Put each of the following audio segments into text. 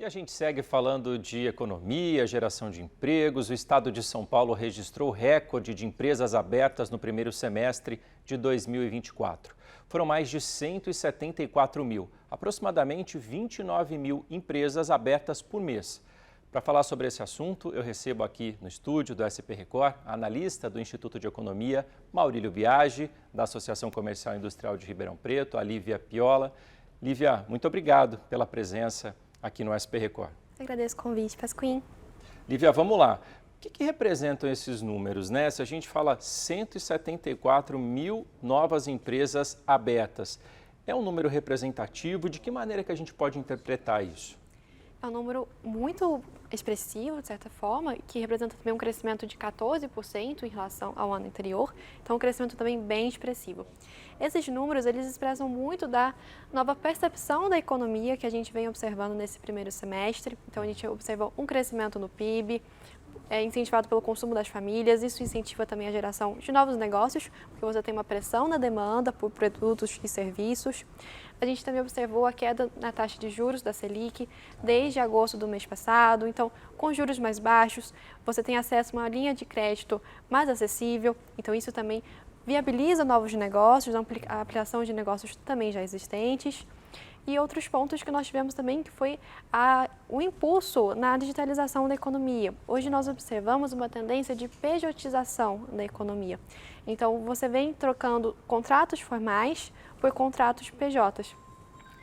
E a gente segue falando de economia, geração de empregos. O estado de São Paulo registrou recorde de empresas abertas no primeiro semestre de 2024. Foram mais de 174 mil, aproximadamente 29 mil empresas abertas por mês. Para falar sobre esse assunto, eu recebo aqui no estúdio do SP Record a analista do Instituto de Economia, Maurílio Biagi, da Associação Comercial e Industrial de Ribeirão Preto, a Lívia Piola. Lívia, muito obrigado pela presença aqui no SP Record. Eu agradeço o convite, Pasquim. Lívia, vamos lá. O que representam esses números, né? Se a gente fala 174 mil novas empresas abertas, é um número representativo? De que maneira que a gente pode interpretar isso? É um número muito expressivo, de certa forma, que representa também um crescimento de 14% em relação ao ano anterior. Então, um crescimento também bem expressivo. Esses números, eles expressam muito da nova percepção da economia que a gente vem observando nesse primeiro semestre. Então, a gente observa um crescimento no PIB, incentivado pelo consumo das famílias. Isso incentiva também a geração de novos negócios, porque você tem uma pressão na demanda por produtos e serviços. A gente também observou a queda na taxa de juros da Selic desde agosto do mês passado. Então, com juros mais baixos, você tem acesso a uma linha de crédito mais acessível. Então, isso também viabiliza novos negócios, a ampliação de negócios também já existentes. E outros pontos que nós tivemos também, que foi o impulso na digitalização da economia. Hoje nós observamos uma tendência de pejotização da economia. Então, você vem trocando contratos formais por contratos PJs.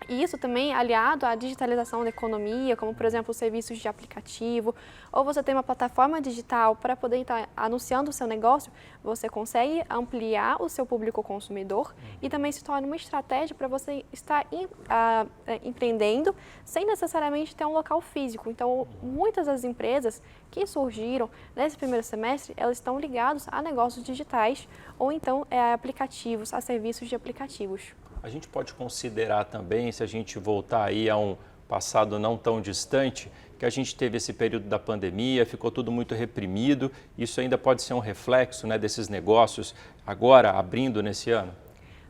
E isso também aliado à digitalização da economia, como, por exemplo, serviços de aplicativo, ou você tem uma plataforma digital para poder estar anunciando o seu negócio, você consegue ampliar o seu público consumidor e também se torna uma estratégia para você estar empreendendo sem necessariamente ter um local físico. Então, muitas das empresas que surgiram nesse primeiro semestre, elas estão ligadas a negócios digitais ou então a aplicativos, a serviços de aplicativos. A gente pode considerar também, se a gente voltar aí a um passado não tão distante, que a gente teve esse período da pandemia, ficou tudo muito reprimido. Isso ainda pode ser um reflexo, né, desses negócios agora abrindo nesse ano?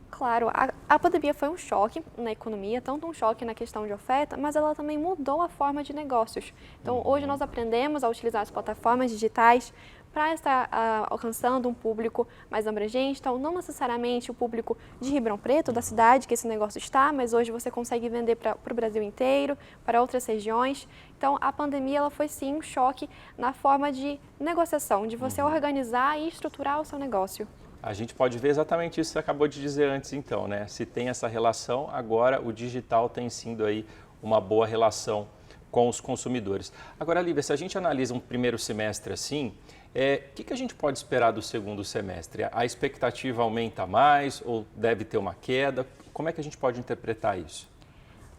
Claro, a pandemia foi um choque na economia, tanto um choque na questão de oferta, mas ela também mudou a forma de negócios. Então, hoje nós aprendemos a utilizar as plataformas digitais para estar alcançando um público mais abrangente. Então, não necessariamente o público de Ribeirão Preto, da cidade que esse negócio está, mas hoje você consegue vender para o Brasil inteiro, para outras regiões. Então, a pandemia ela foi sim um choque na forma de negociação, de você organizar e estruturar o seu negócio. A gente pode ver exatamente isso que você acabou de dizer antes, então, né? Se tem essa relação, agora o digital tem sido aí uma boa relação com os consumidores. Agora, Lívia, se a gente analisa um primeiro semestre assim, o que a gente pode esperar do segundo semestre? A expectativa aumenta mais ou deve ter uma queda? Como é que a gente pode interpretar isso?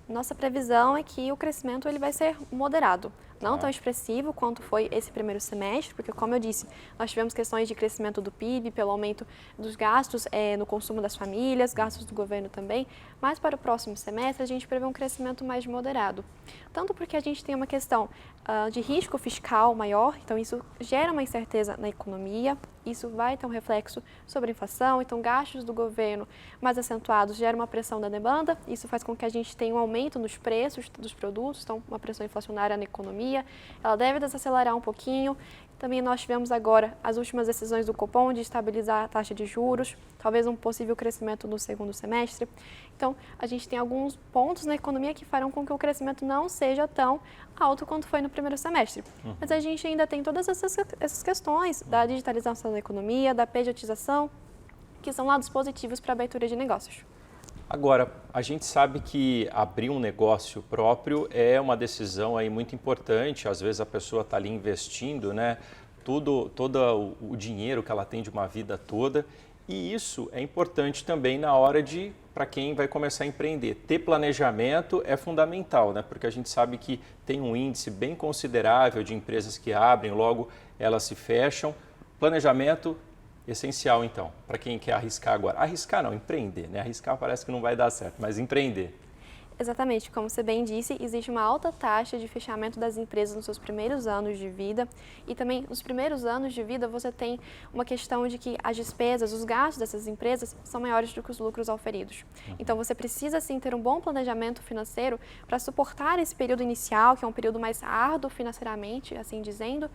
Nossa previsão é que o crescimento ele vai ser moderado, não tão expressivo quanto foi esse primeiro semestre, porque, como eu disse, nós tivemos questões de crescimento do PIB, pelo aumento dos gastos no consumo das famílias, gastos do governo também, mas para o próximo semestre a gente prevê um crescimento mais moderado. Tanto porque a gente tem uma questão de risco fiscal maior, então isso gera uma incerteza na economia, isso vai ter um reflexo sobre a inflação, então gastos do governo mais acentuados geram uma pressão da demanda, isso faz com que a gente tenha um aumento nos preços dos produtos, então uma pressão inflacionária na economia, ela deve desacelerar um pouquinho. Também nós tivemos agora as últimas decisões do Copom de estabilizar a taxa de juros, talvez um possível crescimento no segundo semestre. Então, a gente tem alguns pontos na economia que farão com que o crescimento não seja tão alto quanto foi no primeiro semestre. Mas a gente ainda tem todas essas questões da digitalização da economia, da pejotização, que são lados positivos para a abertura de negócios. Agora, a gente sabe que abrir um negócio próprio é uma decisão aí muito importante. Às vezes a pessoa está ali investindo, né, todo o dinheiro que ela tem de uma vida toda. E isso é importante também na hora para quem vai começar a empreender. Ter planejamento é fundamental, né, porque a gente sabe que tem um índice bem considerável de empresas que abrem, logo elas se fecham. Planejamento essencial, então, para quem quer arriscar agora. Arriscar não, empreender, né? Arriscar parece que não vai dar certo, mas empreender. Exatamente, como você bem disse, existe uma alta taxa de fechamento das empresas nos seus primeiros anos de vida e também nos primeiros anos de vida você tem uma questão de que as despesas, os gastos dessas empresas são maiores do que os lucros auferidos. Então você precisa sim ter um bom planejamento financeiro para suportar esse período inicial, que é um período mais árduo financeiramente, assim dizendo,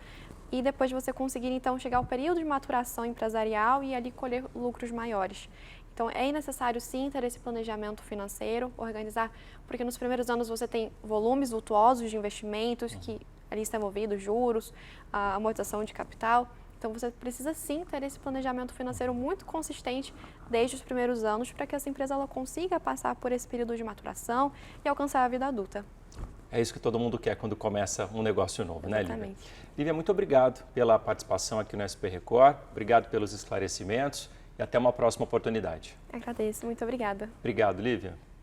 e depois você conseguir então chegar ao período de maturação empresarial e ali colher lucros maiores. Então, é necessário sim ter esse planejamento financeiro, organizar, porque nos primeiros anos você tem volumes vultuosos de investimentos que ali estão movidos, juros, a amortização de capital. Então, você precisa sim ter esse planejamento financeiro muito consistente desde os primeiros anos para que essa empresa ela consiga passar por esse período de maturação e alcançar a vida adulta. É isso que todo mundo quer quando começa um negócio novo, né, Lívia? Exatamente. Lívia, muito obrigado pela participação aqui no SP Record, obrigado pelos esclarecimentos e até uma próxima oportunidade. Agradeço, muito obrigada. Obrigado, Lívia.